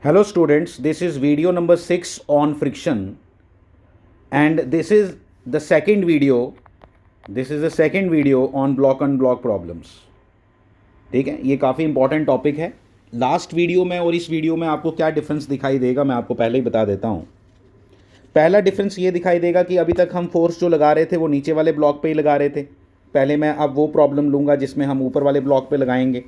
Hello students, this is video number 6 on friction and this is the second video. This is the second video on block unblock problems. ठीक है, ये काफ़ी important topic है. Last video में और इस video में आपको क्या डिफरेंस दिखाई देगा मैं आपको पहले ही बता देता हूँ. पहला डिफरेंस ये दिखाई देगा कि अभी तक हम फोर्स जो लगा रहे थे वो नीचे वाले ब्लॉक पे ही लगा रहे थे. पहले मैं अब वो प्रॉब्लम लूँगा जिसमें हम ऊपर वाले ब्लॉक पे लगाएंगे.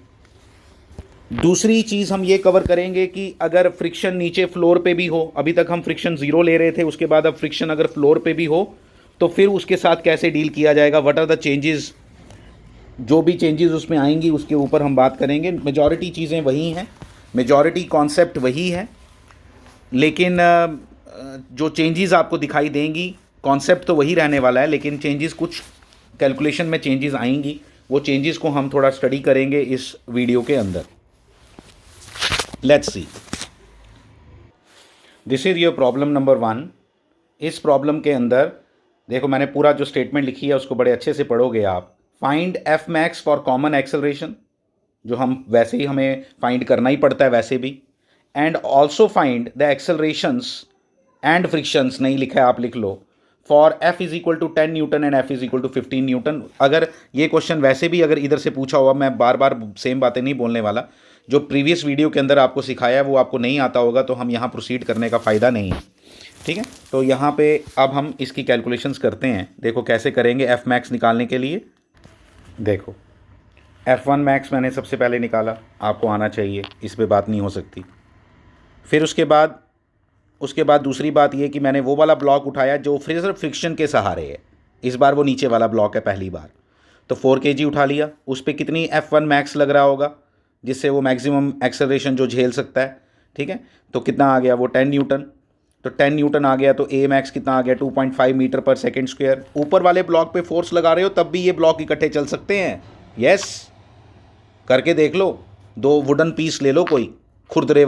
दूसरी चीज़ हम ये कवर करेंगे कि अगर फ्रिक्शन नीचे फ्लोर पे भी हो, अभी तक हम फ्रिक्शन ज़ीरो ले रहे थे, उसके बाद अब फ्रिक्शन अगर फ्लोर पे भी हो तो फिर उसके साथ कैसे डील किया जाएगा, व्हाट आर द चेंजेस, जो भी चेंजेस उसमें आएंगी उसके ऊपर हम बात करेंगे. मेजॉरिटी चीज़ें वही हैं, मेजॉरिटी कॉन्सेप्ट वही है, लेकिन जो चेंजेस आपको दिखाई देंगी कॉन्सेप्ट तो वही रहने वाला है, लेकिन चेंजेस कुछ कैलकुलेशन में चेंजेस आएंगी. वो चेंजेस को हम थोड़ा स्टडी करेंगे इस वीडियो के अंदर. Let's see, this is your problem number 1. इस प्रॉब्लम के अंदर देखो, मैंने पूरा जो स्टेटमेंट लिखी है उसको बड़े अच्छे से पढ़ोगे आप. Find F max for common acceleration, जो हम वैसे ही हमें फाइंड करना ही पड़ता है वैसे भी, and also find the accelerations and frictions, नहीं लिखा है आप लिख लो, for F is equal to 10 newton and F is equal to 15 newton. अगर ये क्वेश्चन वैसे भी अगर इधर से पूछा हुआ, मैं बार बार सेम बातें नहीं बोलने वाला, जो प्रीवियस वीडियो के अंदर आपको सिखाया है वो आपको नहीं आता होगा तो हम यहाँ प्रोसीड करने का फ़ायदा नहीं है. ठीक है, तो यहाँ पे अब हम इसकी कैलकुलेशंस करते हैं. देखो कैसे करेंगे एफ मैक्स निकालने के लिए. देखो F1 मैक्स मैंने सबसे पहले निकाला, आपको आना चाहिए, इस पे बात नहीं हो सकती. फिर उसके बाद दूसरी बात ये कि मैंने वो वाला ब्लॉक उठाया जो सिर्फ फ्रिक्शन के सहारे है. इस बार वो नीचे वाला ब्लॉक है पहली बार, तो 4 kg उठा लिया. उस पर कितनी F1 मैक्स लग रहा होगा जिससे वो मैक्सिमम एक्सेलरेशन जो झेल सकता है. ठीक है, तो कितना आ गया वो 10 न्यूटन. तो 10 न्यूटन आ गया तो ए मैक्स कितना आ गया 2.5 मीटर पर सेकेंड स्क्वायर. ऊपर वाले ब्लॉक पे फोर्स लगा रहे हो तब भी ये ब्लॉक इकट्ठे चल सकते हैं. यस, करके देख लो. 2 वुडन पीस ले लो, कोई खुरदरे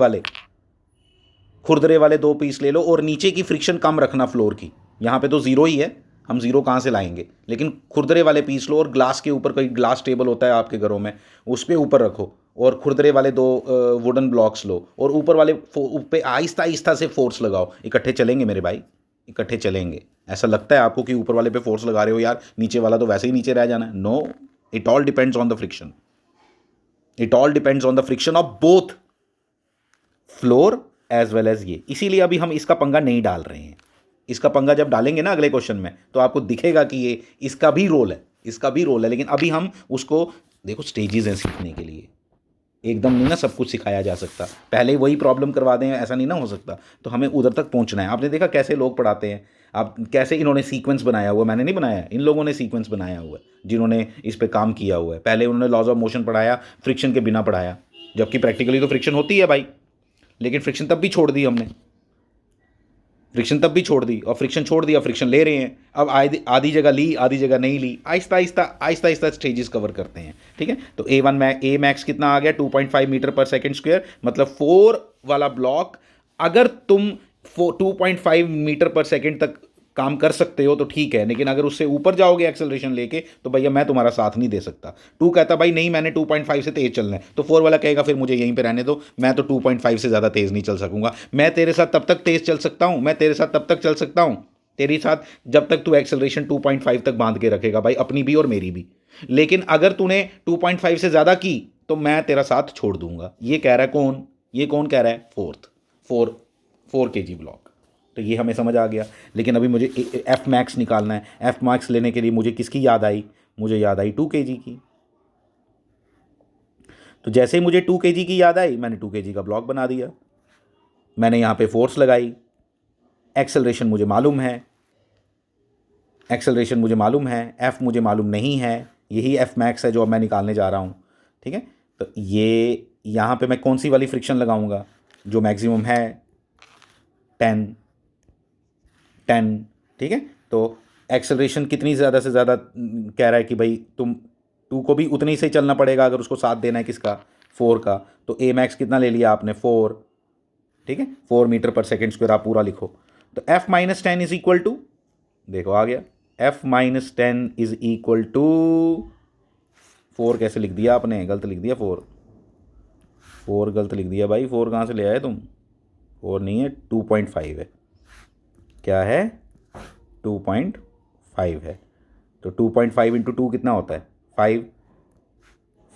वाले 2 पीस ले लो, और नीचे की फ्रिक्शन कम रखना फ्लोर की. यहाँ पे तो ज़ीरो ही है, हम ज़ीरो कहाँ से लाएंगे, लेकिन खुरदरे वाले पीस लो और ग्लास के ऊपर, कोई ग्लास टेबल होता है आपके घरों में, उस पर ऊपर रखो और खुरदरे वाले 2 वुडन ब्लॉक्स लो और ऊपर वाले पे आहिस्ता आहिस्ता से फोर्स लगाओ. इकट्ठे चलेंगे मेरे भाई, इकट्ठे चलेंगे. ऐसा लगता है आपको कि ऊपर वाले पे फोर्स लगा रहे हो यार, नीचे वाला तो वैसे ही नीचे रह जाना है. No, it all depends on the friction. It all depends on the friction of both floor as well as ये. इसीलिए अभी हम इसका पंगा नहीं डाल रहे हैं. इसका पंगा जब डालेंगे ना अगले क्वेश्चन में तो आपको दिखेगा कि ये इसका भी रोल है, इसका भी रोल है. लेकिन अभी हम उसको देखो, स्टेजेस हैं सीखने के लिए, एकदम नहीं ना सब कुछ सिखाया जा सकता. पहले ही वही प्रॉब्लम करवा दें ऐसा नहीं ना हो सकता. तो हमें उधर तक पहुंचना है. आपने देखा कैसे लोग पढ़ाते हैं, आप कैसे इन्होंने सीक्वेंस बनाया हुआ, मैंने नहीं बनाया, इन लोगों ने सीक्वेंस बनाया हुआ है जिन्होंने इस पर काम किया हुआ है. पहले उन्होंने लॉज ऑफ मोशन पढ़ाया, फ्रिक्शन के बिना पढ़ाया, जबकि प्रैक्टिकली तो फ्रिक्शन होती है भाई, लेकिन फ्रिक्शन तब भी छोड़ दी हमने, फ्रिक्शन तब भी छोड़ दी, और फ्रिक्शन छोड़ दिया, फ्रिक्शन ले रहे हैं. अब आधी जगह ली, आधी जगह नहीं ली. आहिस्ता आहिस्ता स्टेजेस कवर करते हैं. ठीक है, तो ए मैक्स कितना आ गया 2.5 मीटर पर सेकेंड स्क्वायर, मतलब 4 वाला ब्लॉक अगर तुम 2.5 मीटर पर सेकेंड तक काम कर सकते हो तो ठीक है, लेकिन अगर उससे ऊपर जाओगे एक्सेलरेशन लेके तो भैया मैं तुम्हारा साथ नहीं दे सकता. 2 कहता भाई नहीं मैंने 2.5 से तेज चलना है, तो 4 वाला कहेगा फिर मुझे यहीं पे रहने दो, मैं तो 2.5 से ज़्यादा तेज़ नहीं चल सकूंगा. मैं तेरे साथ तब तक तेज़ चल सकता हूँ, मैं तेरे साथ तब तक चल सकता हूँ, तेरे साथ जब तक तू एक्सेलरेशन 2.5 तक बांध के रखेगा भाई, अपनी भी और मेरी भी. लेकिन अगर तूने 2.5 से ज़्यादा की तो मैं तेरा साथ छोड़ दूंगा. ये कह रहा है कौन, ये कौन कह रहा है, 4 kg ब्लॉक. तो ये हमें समझ आ गया. लेकिन अभी मुझे एफ मैक्स निकालना है. एफ मैक्स लेने के लिए मुझे किसकी याद आई, मुझे याद आई 2 kg की. तो जैसे ही मुझे 2 kg की याद आई मैंने 2 kg का ब्लॉक बना दिया. मैंने यहाँ पे फोर्स लगाई, एक्सेलरेशन मुझे मालूम है, एक्सेलरेशन मुझे मालूम है, एफ मुझे मालूम नहीं है. यही एफ मैक्स है जो अब मैं निकालने जा रहा हूँ. ठीक है, तो ये यहाँ पे मैं कौन सी वाली फ्रिक्शन लगाऊंगा, जो मैक्सिमम है 10. ठीक है, तो एक्सेलरेशन कितनी ज़्यादा से ज़्यादा कह रहा है कि भाई तुम 2 को भी उतनी से चलना पड़ेगा अगर उसको साथ देना है किसका, 4 का. तो ए मैक्स कितना ले लिया आपने, 4. ठीक है, 4 मीटर पर सेकेंड स्क्वायर आप पूरा लिखो. तो F minus 10 is equal to, देखो आ गया, F minus 10 is equal to 4. कैसे लिख दिया आपने, गलत लिख दिया 4 गलत लिख दिया भाई. 4 कहाँ से ले आए तुम, 4 नहीं है, 2.5 है। क्या है? 2.5 है। तो 2.5 इंटू 2 कितना होता है?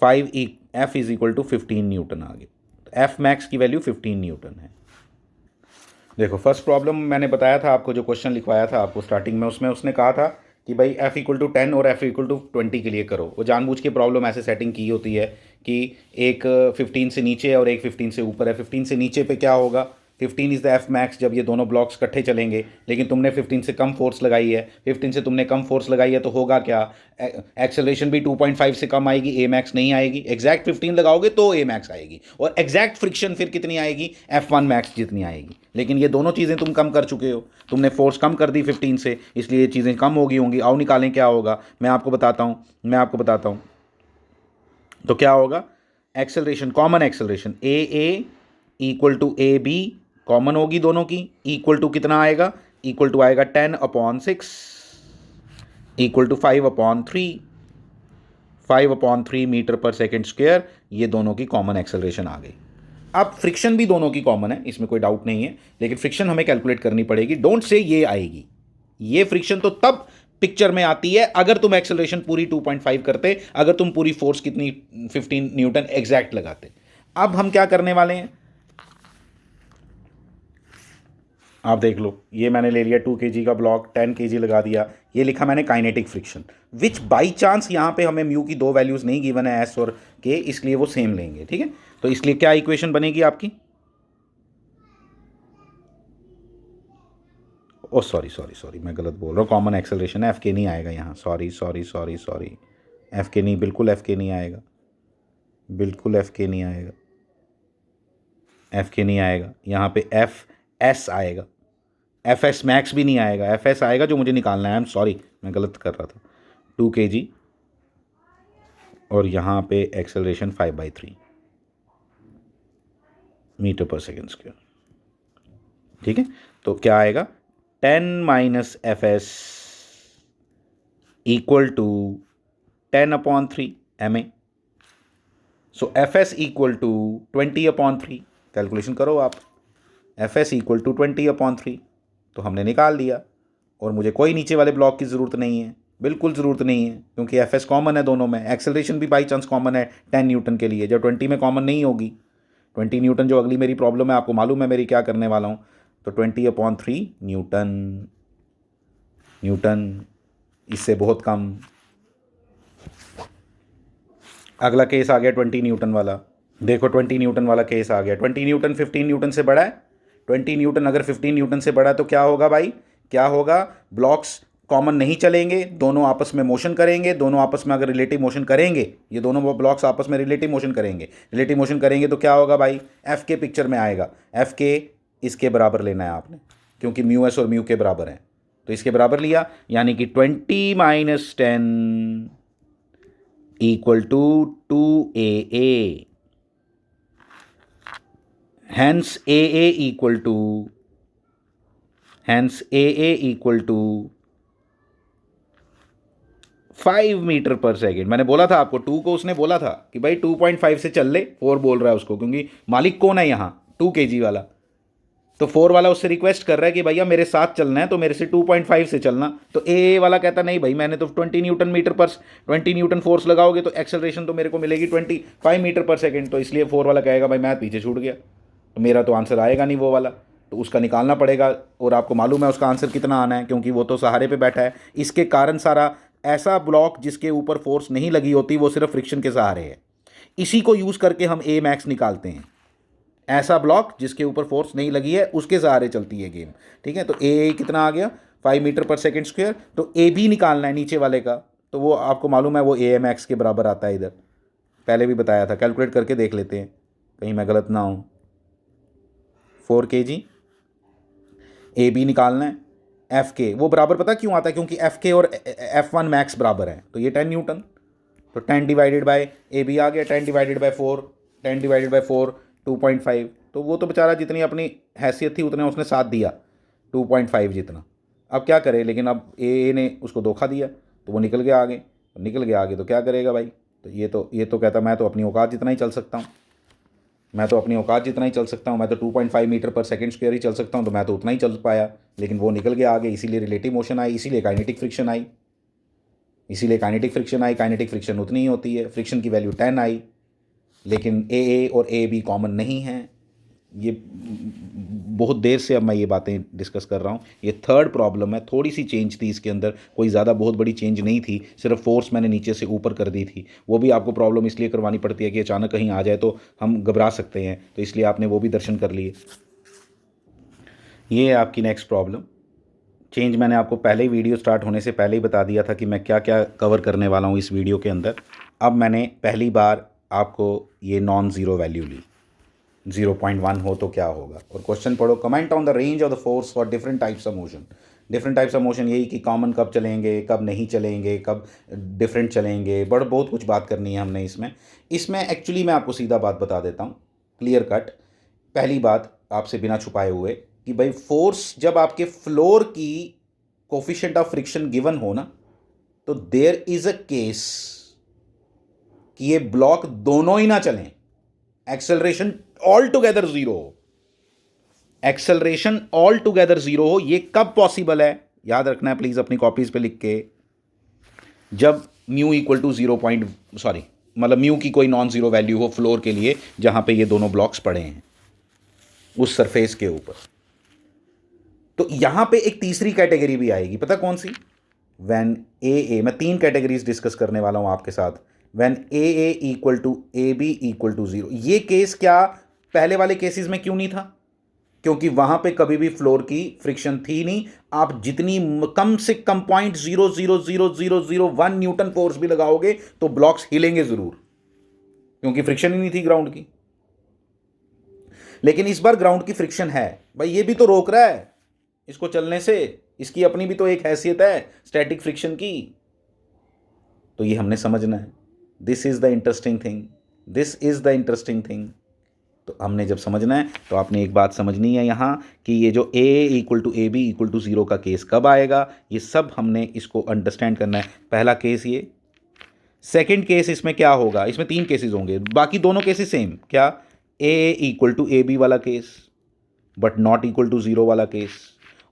5। F is equal to 15 newton आ गया। तो एफ मैक्स की वैल्यू 15 न्यूटन है। देखो फर्स्ट प्रॉब्लम मैंने बताया था आपको, जो क्वेश्चन लिखवाया था आपको स्टार्टिंग में, उसमें उसने कहा था कि भाई f इक्वल टू 10 और f इक्वल टू 20 के लिए करो। वो जानबूझ के प्रॉब्लम ऐसे सेटिंग की होती है कि एक 15 से नीचे और एक 15 से ऊपर है। 15 से नीचे पे क्या होगा? 15 इज़ द एफ मैक्स जब ये दोनों ब्लॉक्स इकट्ठे चलेंगे, लेकिन तुमने 15 से कम फोर्स लगाई है। 15 से तुमने कम फोर्स लगाई है तो होगा क्या? एक्सेलरेशन भी 2.5 से कम आएगी, ए मैक्स नहीं आएगी। एग्जैक्ट 15 लगाओगे तो ए मैक्स आएगी, और एग्जैक्ट फ्रिक्शन फिर कितनी आएगी? F1 मैक्स जितनी आएगी। लेकिन ये दोनों चीज़ें तुम कम कर चुके हो, तुमने फोर्स कम कर दी 15 से, इसलिए ये चीज़ें कम हो गई होंगी। आओ निकालें क्या होगा, मैं आपको बताता हूँ। तो क्या होगा? Acceleration, common acceleration A equal to A B, common होगी दोनों की, इक्वल टू कितना आएगा? इक्वल टू आएगा 10/6 equal to 5/3, 5/3 meter per second square. ये दोनों की कॉमन एक्सेलरेशन आ गई। अब फ्रिक्शन भी दोनों की कॉमन है, इसमें कोई डाउट नहीं है, लेकिन फ्रिक्शन हमें कैलकुलेट करनी पड़ेगी। डोंट से ये आएगी। ये फ्रिक्शन तो तब पिक्चर में आती है अगर तुम एक्सेलरेशन पूरी 2.5 करते, अगर तुम पूरी फोर्स कितनी 15 न्यूटन एग्जैक्ट लगाते। अब हम क्या करने वाले हैं, आप देख लो। ये मैंने ले लिया 2 kg का ब्लॉक, 10 kg लगा दिया। ये लिखा मैंने kinetic friction, which by chance यहाँ पे हमें म्यू की दो वैल्यूज़ नहीं गिवन है, एस और के, इसलिए वो सेम लेंगे। ठीक है, तो इसलिए क्या इक्वेशन बनेगी आपकी? ओ सॉरी, मैं गलत बोल रहा हूँ। कॉमन एक्सेलरेशन है, एफ के नहीं आएगा यहाँ। सॉरी, एफ के नहीं, बिल्कुल एफ के नहीं आएगा, बिल्कुल एफ के नहीं आएगा, एफ के नहीं आएगा। यहाँ पे एफ एस आएगा, एफ एस मैक्स भी नहीं आएगा, एफ एस आएगा जो मुझे निकालना है। आई एम सॉरी, मैं गलत कर रहा था। 2 kg और यहाँ पे acceleration 5/3 meter per second square. ठीक है, तो क्या आएगा? 10 minus F S equal to 10/3 M A. So F S equal to 20/3। Calculation करो आप, एफ एस इक्वल टू 20/3। तो हमने निकाल दिया, और मुझे कोई नीचे वाले ब्लॉक की ज़रूरत नहीं है, बिल्कुल ज़रूरत नहीं है, क्योंकि एफ एस कॉमन है दोनों में। एक्सेलरेशन भी बाई चांस कॉमन है 10 न्यूटन के लिए, जब 20 में कॉमन नहीं होगी। 20 न्यूटन जो अगली मेरी प्रॉब्लम है, आपको मालूम है मेरी क्या करने वाला हूँ। तो 20/3 न्यूटन, इससे बहुत कम। अगला केस आ गया 20 न्यूटन वाला। देखो 20 न्यूटन वाला केस आ गया। 20 न्यूटन 15 न्यूटन से बड़ा है। 20 न्यूटन अगर 15 न्यूटन से बड़ा है तो क्या होगा भाई? क्या होगा? ब्लॉक्स कॉमन नहीं चलेंगे, दोनों आपस में मोशन करेंगे। दोनों आपस में अगर रिलेटिव मोशन करेंगे, ये दोनों ब्लॉक्स आपस में रिलेटिव मोशन करेंगे तो क्या होगा भाई? एफ के पिक्चर में आएगा। एफ के इसके बराबर लेना है आपने, क्योंकि म्यू एस और म्यू के बराबर हैं, तो इसके बराबर लिया, यानी कि 20 minus 10 equal to 2AA। hence AA equal to 5 meter per second. मैंने बोला था आपको, 2 को उसने बोला था कि भाई 2.5 से चल ले, 4 बोल रहा है उसको, क्योंकि मालिक कौन है यहाँ? 2 kg वाला। तो 4 वाला उससे रिक्वेस्ट कर रहा है कि भैया मेरे साथ चलना है, तो मेरे से 2.5 से चलना। तो ए वाला कहता नहीं भाई, मैंने तो 20 न्यूटन मीटर पर 20 न्यूटन फोर्स लगाओगे तो एक्सेलरेशन तो मेरे को मिलेगी 25 मीटर पर सेकेंड। तो इसलिए 4 वाला कहेगा भाई मैं पीछे छूट गया, तो मेरा तो आंसर आएगा नहीं वो वाला, तो उसका निकालना पड़ेगा। और आपको मालूम है उसका आंसर कितना आना है, क्योंकि वो तो सहारे पे बैठा है। इसके कारण सारा ऐसा ब्लॉक जिसके ऊपर फोर्स नहीं लगी होती, वो सिर्फ फ्रिक्शन के सहारे है, इसी को यूज़ करके हम ए मैक्स निकालते हैं। ऐसा ब्लॉक जिसके ऊपर फोर्स नहीं लगी है, उसके सहारे चलती है गेम। ठीक है, तो ए कितना आ गया? 5 मीटर पर सेकेंड स्क्वायर। तो ए भी निकालना है नीचे वाले का, तो वो आपको मालूम है वो ए एम एक्स के बराबर आता है। इधर पहले भी बताया था, कैलकुलेट करके देख लेते हैं कहीं मैं गलत ना हूँ। 4 kg। ए बी निकालना है। एफ के वो बराबर पता क्यों आता है? क्योंकि एफ के और F1 मैक्स बराबर है, तो ये 10 न्यूटन। तो 10 डिवाइडेड बाय ए बी आ गया, 10 डिवाइडेड बाय 4, 10 डिवाइडेड बाय 4 2.5। तो वो तो बेचारा जितनी अपनी हैसियत थी उतने उसने साथ दिया, 2.5 जितना। अब क्या करे, लेकिन अब ए ने उसको धोखा दिया, तो वो निकल गया आगे। तो क्या करेगा भाई? तो ये तो कहता मैं तो अपनी औकात जितना ही चल सकता हूँ, मैं तो अपनी औकात जितना ही चल सकता हूँ, मैं तो 2.5 मीटर पर सेकंड स्क्वायर ही चल सकता हूँ, तो मैं तो उतना ही चल पाया, लेकिन वो निकल के आगे, इसीलिए रिलेटिव मोशन आई, इसीलिए काइनेटिक फ्रिक्शन आई, काइनेटिक फ्रिक्शन उतनी ही होती है, फ्रिक्शन की वैल्यू 10 आई, लेकिन ए और ए बी कॉमन नहीं है। ये बहुत देर से अब मैं ये बातें डिस्कस कर रहा हूँ। ये थर्ड प्रॉब्लम है, थोड़ी सी चेंज थी इसके अंदर, कोई ज़्यादा बहुत बड़ी चेंज नहीं थी, सिर्फ फोर्स मैंने नीचे से ऊपर कर दी थी। वो भी आपको प्रॉब्लम इसलिए करवानी पड़ती है कि अचानक कहीं आ जाए तो हम घबरा सकते हैं, तो इसलिए आपने वो भी दर्शन कर लिए। ये है आपकी नेक्स्ट प्रॉब्लम। चेंज मैंने आपको पहले ही वीडियो स्टार्ट होने से पहले ही बता दिया था कि मैं क्या क्या कवर करने वाला हूँ इस वीडियो के अंदर। अब मैंने पहली बार आपको ये नॉन ज़ीरो वैल्यू ली, 0.1 हो तो क्या होगा। और क्वेश्चन पढ़ो, comment on the range of the force for different types of motion. Different types of motion यही कि कॉमन कब चलेंगे, कब नहीं चलेंगे, कब डिफरेंट चलेंगे, बहुत कुछ बात करनी है हमने इसमें एक्चुअली मैं आपको सीधा बात बता देता हूँ, क्लियर कट। पहली बात आपसे बिना छुपाए हुए कि भाई फोर्स जब आपके फ्लोर की कोफिशिएंट ऑफ फ्रिक्शन गिवन हो ना, तो देयर इज अ केस कि ये ब्लॉक दोनों ही ना चलें, एक्सेलरेशन ऑल टुगेदर जीरो हो, एक्सेलरेशन ऑल टुगेदर जीरो हो। ये कब पॉसिबल है, याद रखना है प्लीज अपनी कॉपीज पे लिख के, जब म्यू इक्वल टू मतलब म्यू की कोई नॉन जीरो वैल्यू हो फ्लोर के लिए, जहां पे ये दोनों ब्लॉक्स पड़े हैं उस सरफेस के ऊपर। तो यहां पे एक तीसरी कैटेगरी भी आएगी, पता कौन सी? व्हेन ए, मैं 3 कैटेगरीज डिस्कस करने वाला हूं आपके साथ। When A equal to A B equal to zero. ये केस क्या पहले वाले केसेस में क्यों नहीं था? क्योंकि वहां पे कभी भी फ्लोर की फ्रिक्शन थी नहीं। आप जितनी कम से कम 0.0000001 न्यूटन फोर्स भी लगाओगे तो ब्लॉक्स हिलेंगे जरूर, क्योंकि फ्रिक्शन ही नहीं थी ग्राउंड की। लेकिन इस बार ग्राउंड की फ्रिक्शन है, भाई ये भी तो रोक रहा है इसको चलने से, इसकी अपनी भी तो एक हैसियत है स्टैटिक फ्रिक्शन की। तो ये हमने समझना है। This is the interesting thing. तो हमने जब समझना है तो आपने एक बात समझनी है यहाँ कि ये जो a equal to A B equal to zero का केस कब आएगा, ये सब हमने इसको अंडरस्टैंड करना है। पहला केस ये, सेकंड केस इसमें क्या होगा, इसमें 3 केसेस होंगे, बाकी दोनों केसेस सेम, क्या? a equal to A b वाला case but not equal to zero वाला केस,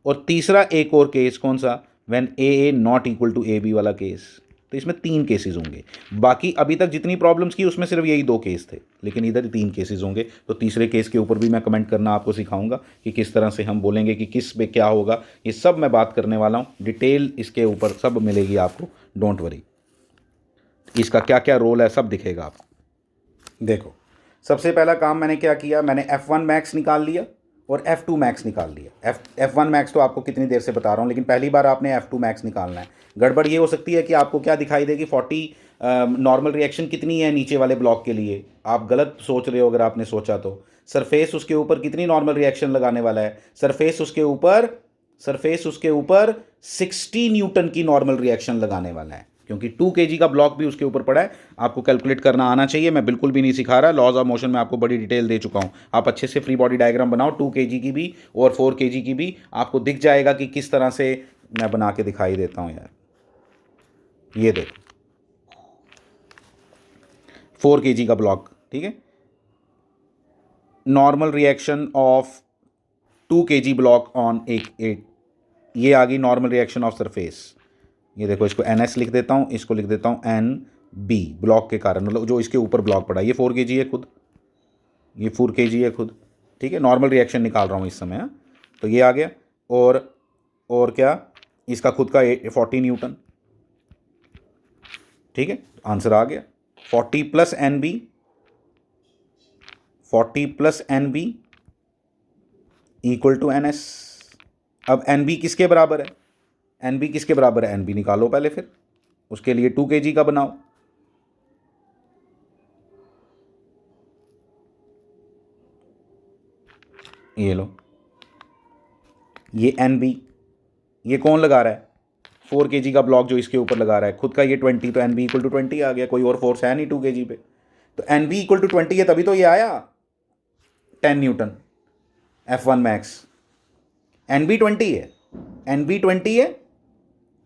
और तीसरा एक और केस कौन सा? When a not equal to A b वाला केस। तो इसमें 3 केसेस होंगे। बाकी अभी तक जितनी प्रॉब्लम्स की उसमें सिर्फ यही 2 केस थे, लेकिन इधर 3 केसेस होंगे। तो तीसरे केस के ऊपर भी मैं कमेंट करना आपको सिखाऊंगा कि किस तरह से हम बोलेंगे कि किस पे क्या होगा। ये सब मैं बात करने वाला हूँ, डिटेल इसके ऊपर सब मिलेगी आपको, डोंट वरी। इसका क्या क्या रोल है सब दिखेगा आपको। देखो, सबसे पहला काम मैंने क्या किया, मैंने F1 मैक्स निकाल लिया और F2 मैक्स निकाल लिया। F1 मैक्स तो आपको कितनी देर से बता रहा हूँ, लेकिन पहली बार आपने F2 मैक्स निकालना है। गड़बड़ ये हो सकती है कि आपको क्या दिखाई देगी, 40 नॉर्मल रिएक्शन कितनी है नीचे वाले ब्लॉक के लिए, आप गलत सोच रहे हो अगर आपने सोचा तो। सरफेस उसके ऊपर कितनी नॉर्मल रिएक्शन लगाने वाला है, सरफेस उसके ऊपर 60 न्यूटन की नॉर्मल रिएक्शन लगाने वाला है, क्योंकि 2 kg का ब्लॉक भी उसके ऊपर पड़ा है। आपको कैलकुलेट करना आना चाहिए, मैं बिल्कुल भी नहीं सिखा रहा, लॉज ऑफ मोशन में आपको बड़ी डिटेल दे चुका हूँ। आप अच्छे से फ्री बॉडी डायग्राम बनाओ, 2 kg की भी और 4 kg की भी, आपको दिख जाएगा कि किस तरह से। मैं बना के दिखाई देता हूँ यार, ये देखो 4 kg का ब्लॉक, ठीक है। Normal reaction of 2 kg block on एक ये आ गई नॉर्मल रिएक्शन ऑफ सरफेस। ये देखो, इसको NS लिख देता हूँ, इसको लिख देता हूँ NB, ब्लॉक के कारण, मतलब जो इसके ऊपर ब्लॉक पड़ा, ये 4 kg है खुद, ये 4 kg है खुद, ठीक है। नॉर्मल रिएक्शन निकाल रहा हूँ इस समय, हाँ। तो ये आ गया, और क्या, इसका खुद का 40 न्यूटन, ठीक है। आंसर आ गया 40 plus NB equal to NS। अब NB किसके बराबर है, NB किसके बराबर है, NB निकालो पहले, फिर उसके लिए 2 kg का बनाओ। ये लो, ये NB, ये कौन लगा रहा है, 4 kg का ब्लॉक जो इसके ऊपर लगा रहा है, खुद का ये 20, तो NB इक्वल टू 20 आ गया, कोई और फोर्स है नहीं 2 kg पे, तो NB इक्वल टू 20 है, तभी तो ये आया 10 न्यूटन। F1 मैक्स NB 20 है, NB 20 है,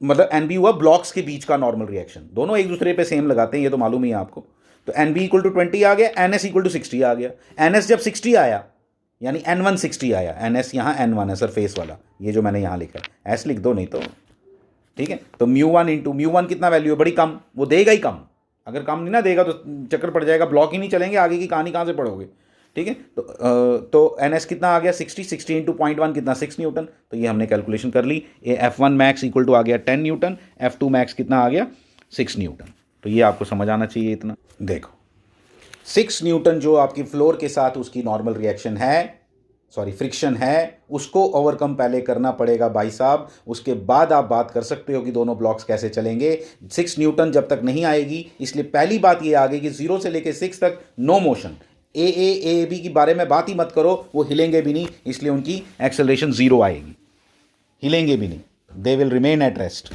मतलब NB हुआ ब्लॉक्स के बीच का नॉर्मल रिएक्शन, दोनों एक दूसरे पे सेम लगाते हैं, ये तो मालूम ही है आपको। तो एन बी इक्वल टू 20 आ गया, एन एस इक्वल टू 60 आ गया। एन एस जब 60 आया यानी एन वन 60 आया, एन एस यहाँ एन वन है सरफेस वाला, ये जो मैंने यहाँ लिखा है एस लिख दो नहीं तो, ठीक है। तो mu one into mu one कितना वैल्यू है, बड़ी कम, वो देगा ही कम, अगर कम नहीं ना देगा तो चक्कर पड़ जाएगा, ब्लॉक ही नहीं चलेंगे, आगे की कहानी कहाँ से पढ़ोगे, ठीक है। तो एन एस कितना आ गया 60 इंटू 0.1 कितना 6 न्यूटन, तो ये हमने कैलकुलेशन कर ली। ये F one max equal to आ गया 10 न्यूटन, एफ टू मैक्स कितना आ गया 6 न्यूटन। तो ये आपको समझ आना चाहिए इतना। देखो 6 न्यूटन जो आपकी फ्लोर के साथ उसकी नॉर्मल रिएक्शन है, सॉरी फ्रिक्शन है, उसको ओवरकम पहले करना पड़ेगा भाई साहब, उसके बाद आप बात कर सकते हो कि दोनों ब्लॉक्स कैसे चलेंगे। 6 न्यूटन जब तक नहीं आएगी, इसलिए पहली बात ये आ गई कि 0 से लेके 6 तक नो मोशन। ए बी के बारे में बात ही मत करो, वो हिलेंगे भी नहीं, इसलिए उनकी एक्सेलरेशन 0 आएगी, हिलेंगे भी नहीं, they will remain at rest,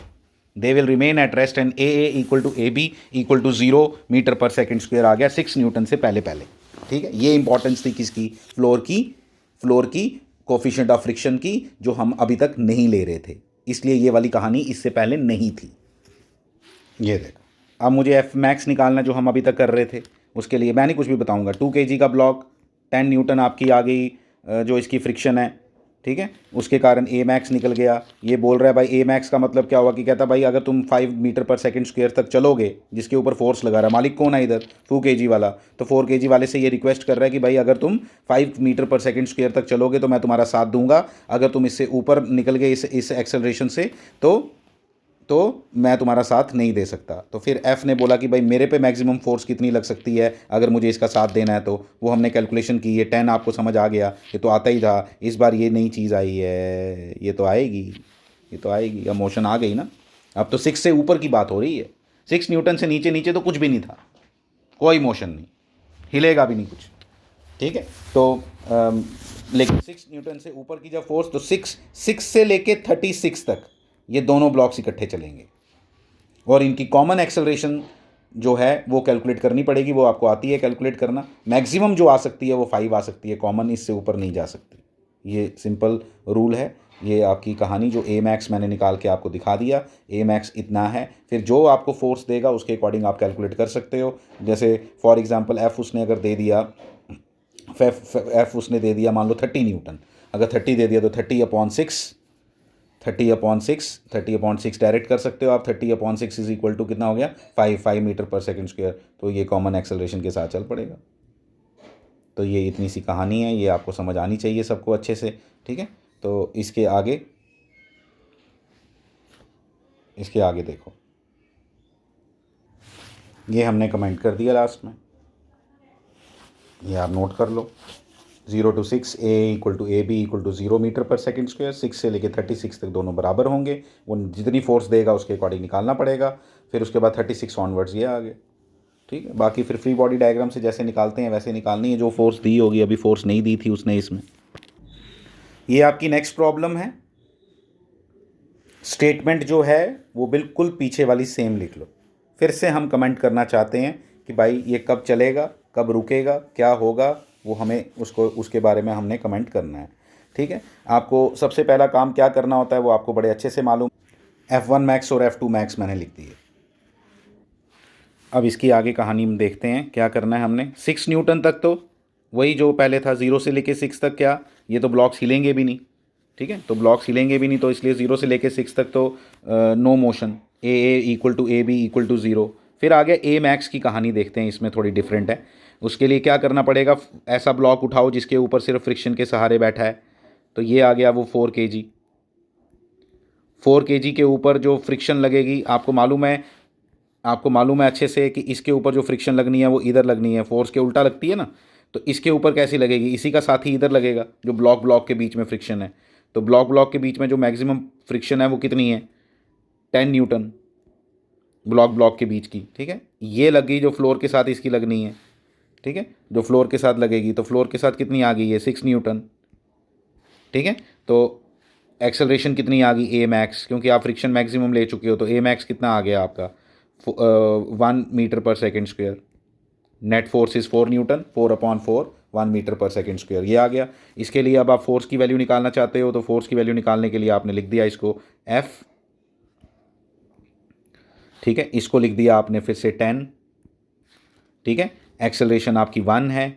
they will remain at rest and A equal to A B equal to 0 meter per second square आ गया 6 न्यूटन से पहले पहले, ठीक है। ये इंपॉर्टेंस थी किसकी, फ्लोर की कोफिशिएंट ऑफ फ्रिक्शन की, जो हम अभी तक नहीं ले रहे थे, इसलिए ये वाली कहानी इससे पहले नहीं थी। ये देखो अब मुझे एफ मैक्स निकालना जो हम अभी तक कर रहे थे, उसके लिए मैं नहीं कुछ भी बताऊंगा। 2 kg का ब्लॉक 10 न्यूटन आपकी आ गई जो इसकी फ्रिक्शन है, ठीक है, उसके कारण ए मैक्स निकल गया। ये बोल रहा है भाई ए मैक्स का मतलब क्या हुआ, कि कहता भाई अगर तुम 5 मीटर पर सेकंड स्क्वायर तक चलोगे, जिसके ऊपर फोर्स लगा रहा है, मालिक कौन है इधर 2 kg वाला, तो 4 kg वाले से ये रिक्वेस्ट कर रहा है कि भाई अगर तुम 5 मीटर पर सेकंड स्क्वायर तक चलोगे तो मैं तुम्हारा साथ दूंगा, अगर तुम इससे ऊपर निकल गए इस एक्सेलरेशन से तो मैं तुम्हारा साथ नहीं दे सकता। तो फिर एफ़ ने बोला कि भाई मेरे पे मैक्सिमम फोर्स कितनी लग सकती है अगर मुझे इसका साथ देना है, तो वो हमने कैलकुलेशन की, ये 10 आपको समझ आ गया, ये तो आता ही था, इस बार ये नई चीज़ आई है, ये तो आएगी, ये तो आएगी, अब मोशन आ गई ना, अब तो 6 से ऊपर की बात हो रही है, 6 न्यूटन से नीचे तो कुछ भी नहीं था, कोई मोशन नहीं, हिलेगा भी नहीं कुछ, ठीक है। तो लेकिन 6 न्यूटन से ऊपर की जब फोर्स, तो 6 से लेके 36 तक ये दोनों ब्लॉक्स इकट्ठे चलेंगे, और इनकी कॉमन एक्सेलरेशन जो है वो कैलकुलेट करनी पड़ेगी, वो आपको आती है कैलकुलेट करना। मैक्सिमम जो आ सकती है वो 5 आ सकती है, कॉमन इससे ऊपर नहीं जा सकती, ये सिंपल रूल है। ये आपकी कहानी जो ए मैक्स मैंने निकाल के आपको दिखा दिया, ए मैक्स इतना है, फिर जो आपको फोर्स देगा उसके अकॉर्डिंग आप कैलकुलेट कर सकते हो। जैसे फॉर एग्जांपल एफ़ उसने अगर दे दिया, एफ़ उसने दे दिया मान लो 30 न्यूटन, अगर 30 दे दिया तो 30/6 डायरेक्ट कर सकते हो आप, 30/6 इज इक्वल टू कितना हो गया 5 मीटर पर सेकंड स्क्वायर, तो ये कॉमन एक्सेलरेशन के साथ चल पड़ेगा। तो ये इतनी सी कहानी है, ये आपको समझ आनी चाहिए सबको अच्छे से, ठीक है। तो इसके आगे देखो, ये हमने कमेंट कर दिया लास्ट में, ये आप नोट कर लो। 0 to 6 A equal to A B equal to 0 meter per second square, 6 से लेके 36 तक दोनों बराबर होंगे, वो जितनी फोर्स देगा उसके अकॉर्डिंग निकालना पड़ेगा। फिर उसके बाद 36 ऑनवर्ड्स ये आ गए, ठीक है। बाकी फिर फ्री बॉडी डायग्राम से जैसे निकालते हैं वैसे निकालनी है, जो फोर्स दी होगी, अभी फोर्स नहीं दी थी उसने इसमें। ये आपकी नेक्स्ट प्रॉब्लम है, स्टेटमेंट जो है वो बिल्कुल पीछे वाली सेम लिख लो। फिर से हम कमेंट करना चाहते हैं कि भाई ये कब चलेगा, कब रुकेगा, क्या होगा, वो हमें उसके बारे में हमने कमेंट करना है, ठीक है। आपको सबसे पहला काम क्या करना होता है वो आपको बड़े अच्छे से मालूम, F1 मैक्स और F2 मैक्स मैंने लिख दी है। अब इसकी आगे कहानी में देखते हैं क्या करना है हमने। 6 न्यूटन तक तो वही जो पहले था, 0 से लेके 6 तक, क्या ये तो ब्लॉक्स हिलेंगे भी नहीं, ठीक है, तो ब्लॉक्स हिलेंगे भी नहीं, तो इसलिए 0 से लेके 6 तक तो no motion, A equal to A B equal to 0। फिर आगे ए मैक्स की कहानी देखते हैं, इसमें थोड़ी डिफरेंट है। उसके लिए क्या करना पड़ेगा, ऐसा ब्लॉक उठाओ जिसके ऊपर सिर्फ फ्रिक्शन के सहारे बैठा है, तो ये आ गया वो 4 kg। 4 kg के ऊपर जो फ्रिक्शन लगेगी, आपको मालूम है अच्छे से कि इसके ऊपर जो फ्रिक्शन लगनी है वो इधर लगनी है, फोर्स के उल्टा लगती है ना, तो इसके ऊपर कैसी लगेगी, इसी का साथ ही इधर लगेगा, जो ब्लॉक के बीच में फ्रिक्शन है। तो ब्लॉक के बीच में जो मैक्सिमम फ्रिक्शन है वो कितनी है, 10 न्यूटन ब्लॉक के बीच की, ठीक है। ये लगी जो फ्लोर के साथ इसकी लगनी है, ठीक है, जो फ्लोर के साथ लगेगी, तो फ्लोर के साथ कितनी आ गई है 6 न्यूटन, ठीक है। तो एक्सेलरेशन कितनी आ गई ए मैक्स, क्योंकि आप फ्रिक्शन मैक्सिमम ले चुके हो, तो ए मैक्स कितना आ गया आपका 1 meter per second square. Net force is 4 newton, 4/4 1 meter per second square, ये आ गया। इसके लिए अब आप फोर्स की वैल्यू निकालना चाहते हो, तो फोर्स की वैल्यू निकालने के लिए आपने लिख दिया इसको F, ठीक है, इसको लिख दिया आपने फिर से 10, ठीक है। एक्सेलरेशन आपकी 1 है,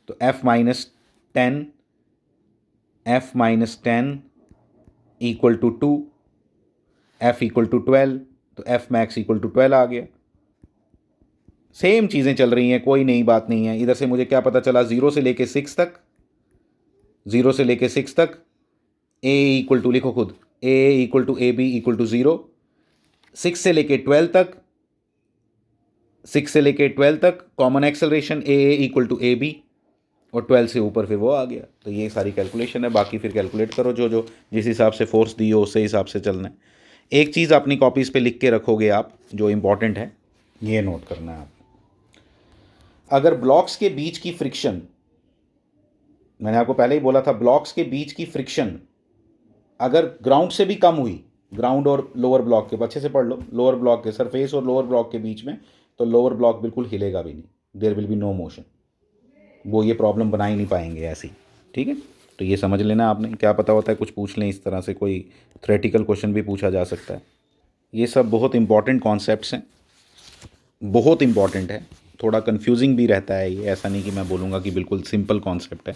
तो f minus 10 equal to 2, f equal to 12, तो f मैक्स इक्वल टू 12 आ गया। सेम चीज़ें चल रही हैं, कोई नई बात नहीं है। इधर से मुझे क्या पता चला, 0 से लेके 6 तक, 0 से लेके 6 तक a इक्वल टू, लिखो खुद, a equal to A B equal to 0, 6 से लेके 12 तक, 6 से लेके 12 तक common acceleration A equal to A B, और 12 से ऊपर फिर वो आ गया। तो ये सारी कैलकुलेशन है, बाकी फिर कैलकुलेट करो जो जो जिस हिसाब से फोर्स दी हो उसी हिसाब से चलना है। एक चीज़ अपनी कॉपीज़ पे लिख के रखोगे आप, जो इम्पॉर्टेंट है, ये नोट करना है आप। अगर ब्लॉक्स के बीच की फ्रिक्शन, मैंने आपको पहले ही बोला था, ब्लॉक्स के बीच की फ्रिक्शन अगर ग्राउंड से भी कम हुई, ग्राउंड और लोअर ब्लॉक के, अच्छे से पढ़ लो, लोअर ब्लॉक के सरफेस और लोअर ब्लॉक के बीच में, तो लोअर ब्लॉक बिल्कुल हिलेगा भी नहीं, there will be no motion, वो ये प्रॉब्लम बना ही नहीं पाएंगे ऐसी। ठीक है, तो ये समझ लेना आपने। क्या पता होता है कुछ पूछ लें इस तरह से, कोई थ्योरेटिकल क्वेश्चन भी पूछा जा सकता है। ये सब बहुत इंपॉर्टेंट कॉन्सेप्ट्स हैं, बहुत इंपॉर्टेंट है। थोड़ा कन्फ्यूजिंग भी रहता है ये, ऐसा नहीं कि मैं बोलूँगा कि बिल्कुल सिंपल कॉन्सेप्ट है।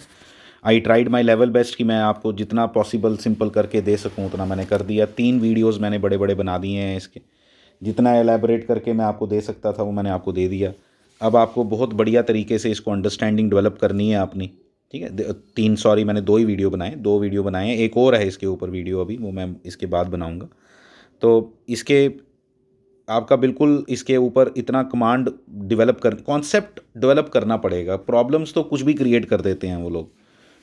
I tried my level best कि मैं आपको जितना पॉसिबल सिंपल करके दे सकूँ उतना मैंने कर दिया। 3 वीडियोस मैंने बड़े बड़े बना दिए हैं इसके, जितना एलैबोरेट करके मैं आपको दे सकता था वो मैंने आपको दे दिया। अब आपको बहुत बढ़िया तरीके से इसको अंडरस्टैंडिंग डेवलप करनी है अपनी। ठीक है, 3 सॉरी मैंने 2 ही वीडियो बनाए, 2 वीडियो बनाए हैं, एक और है इसके ऊपर वीडियो अभी, वो मैं इसके बाद बनाऊँगा। तो इसके आपका बिल्कुल इसके ऊपर इतना कमांड डेवलप कर, कॉन्सेप्ट डेवलप करना पड़ेगा। प्रॉब्लम्स तो कुछ भी क्रिएट कर देते हैं वो लोग,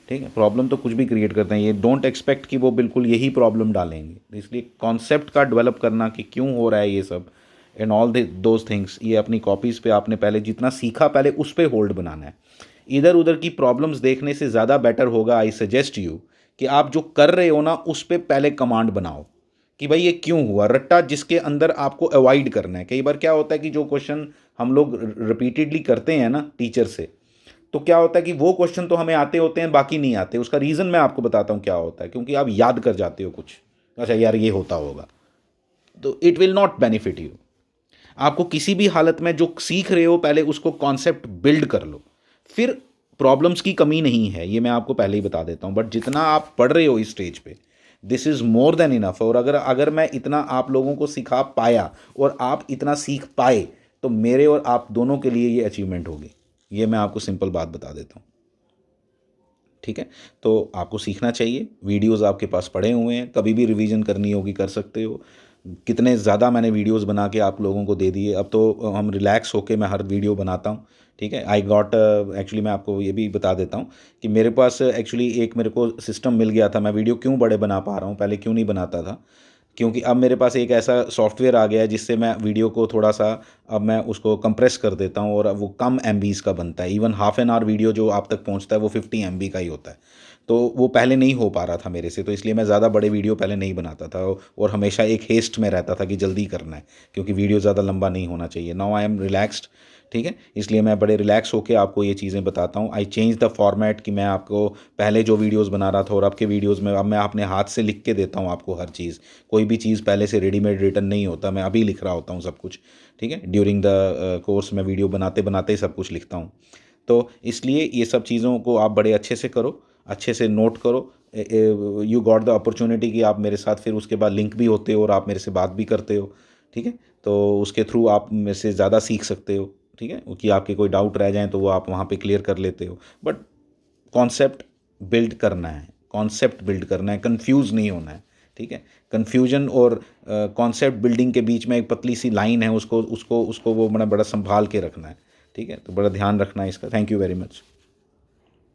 ठीक है, प्रॉब्लम तो कुछ भी क्रिएट करते हैं, ये डोंट एक्सपेक्ट कि वो बिल्कुल यही प्रॉब्लम डालेंगे। इसलिए कॉन्सेप्ट का डेवलप करना कि क्यों हो रहा है ये सब, एंड ऑल दोज थिंग्स, ये अपनी कॉपीज़ पे आपने पहले जितना सीखा पहले उस पर होल्ड बनाना है। इधर उधर की प्रॉब्लम्स देखने से ज़्यादा बेटर होगा, आई सजेस्ट यू, कि आप जो कर रहे हो ना उस पर पहले कमांड बनाओ कि भाई ये क्यों हुआ, रट्टा जिसके अंदर आपको अवॉइड करना है। कई बार क्या होता है कि जो क्वेश्चन हम लोग रिपीटेडली करते हैं ना टीचर से, तो क्या होता है कि वो क्वेश्चन तो हमें आते होते हैं, बाकी नहीं आते। उसका रीज़न मैं आपको बताता हूँ क्या होता है, क्योंकि आप याद कर जाते हो कुछ, अच्छा यार ये होता होगा, तो it will not benefit you. आपको किसी भी हालत में जो सीख रहे हो पहले उसको कॉन्सेप्ट बिल्ड कर लो, फिर प्रॉब्लम्स की कमी नहीं है, ये मैं आपको पहले ही बता देता हूँ। बट जितना आप पढ़ रहे हो इस स्टेज पे, this is more than enough. और अगर मैं इतना आप लोगों को सिखा पाया और आप इतना सीख पाए, तो मेरे और आप दोनों के लिए ये अचीवमेंट होगी। ये मैं आपको सिंपल बात बता देता हूँ। ठीक है, तो आपको सीखना चाहिए। वीडियोस आपके पास पड़े हुए हैं, कभी भी रिवीजन करनी होगी कर सकते हो। कितने ज़्यादा मैंने वीडियोस बना के आप लोगों को दे दिए। अब तो हम रिलैक्स होके मैं हर वीडियो बनाता हूँ। ठीक है, आई गॉट एक्चुअली मैं आपको ये भी बता देता हूँ कि मेरे पास एक्चुअली एक मेरे को सिस्टम मिल गया था। मैं वीडियो क्यों बड़े बना पा रहा हूँ, पहले क्यों नहीं बनाता था, क्योंकि अब मेरे पास एक ऐसा सॉफ्टवेयर आ गया है जिससे मैं वीडियो को थोड़ा सा, अब मैं उसको कंप्रेस कर देता हूँ और अब वो कम MBs का बनता है। Even half an hour video जो आप तक पहुँचता है वो 50 MB का ही होता है। तो वो पहले नहीं हो पा रहा था मेरे से, तो इसलिए मैं ज़्यादा बड़े वीडियो पहले नहीं बनाता था और हमेशा एक हेस्ट में रहता था कि जल्दी करना है, क्योंकि वीडियो ज़्यादा लंबा नहीं होना चाहिए। Now I am relaxed. ठीक है, इसलिए मैं बड़े रिलैक्स होकर आपको ये चीज़ें बताता हूँ। आई चेंज द फॉर्मेट कि मैं आपको पहले जो वीडियोज़ बना रहा था और अब के वीडियोज़ में अब मैं अपने हाथ से लिख के देता हूँ आपको हर चीज़। कोई भी चीज़ पहले से रेडीमेड रिटन नहीं होता, मैं अभी लिख रहा होता हूँ सब कुछ। ठीक है, ड्यूरिंग द कोर्स में वीडियो बनाते बनाते ही सब कुछ लिखता हूँ। तो इसलिए ये सब चीज़ों को आप बड़े अच्छे से करो, अच्छे से नोट करो। यू गॉट द अपॉर्चुनिटी कि आप मेरे साथ फिर उसके बाद लिंक भी होते हो और आप मेरे से बात भी करते हो। ठीक है, तो उसके थ्रू आप मेरे से ज़्यादा सीख सकते हो। ठीक है, कि आपके कोई डाउट रह जाएँ तो वो आप वहाँ पे क्लियर कर लेते हो। बट कॉन्सेप्ट बिल्ड करना है, कॉन्सेप्ट बिल्ड करना है, कंफ्यूज नहीं होना है। ठीक है, कन्फ्यूजन और कॉन्सेप्ट बिल्डिंग के बीच में एक पतली सी लाइन है, उसको उसको उसको वो बड़ा बड़ा संभाल के रखना है। ठीक है, तो बड़ा ध्यान रखना है इसका। Thank you very much.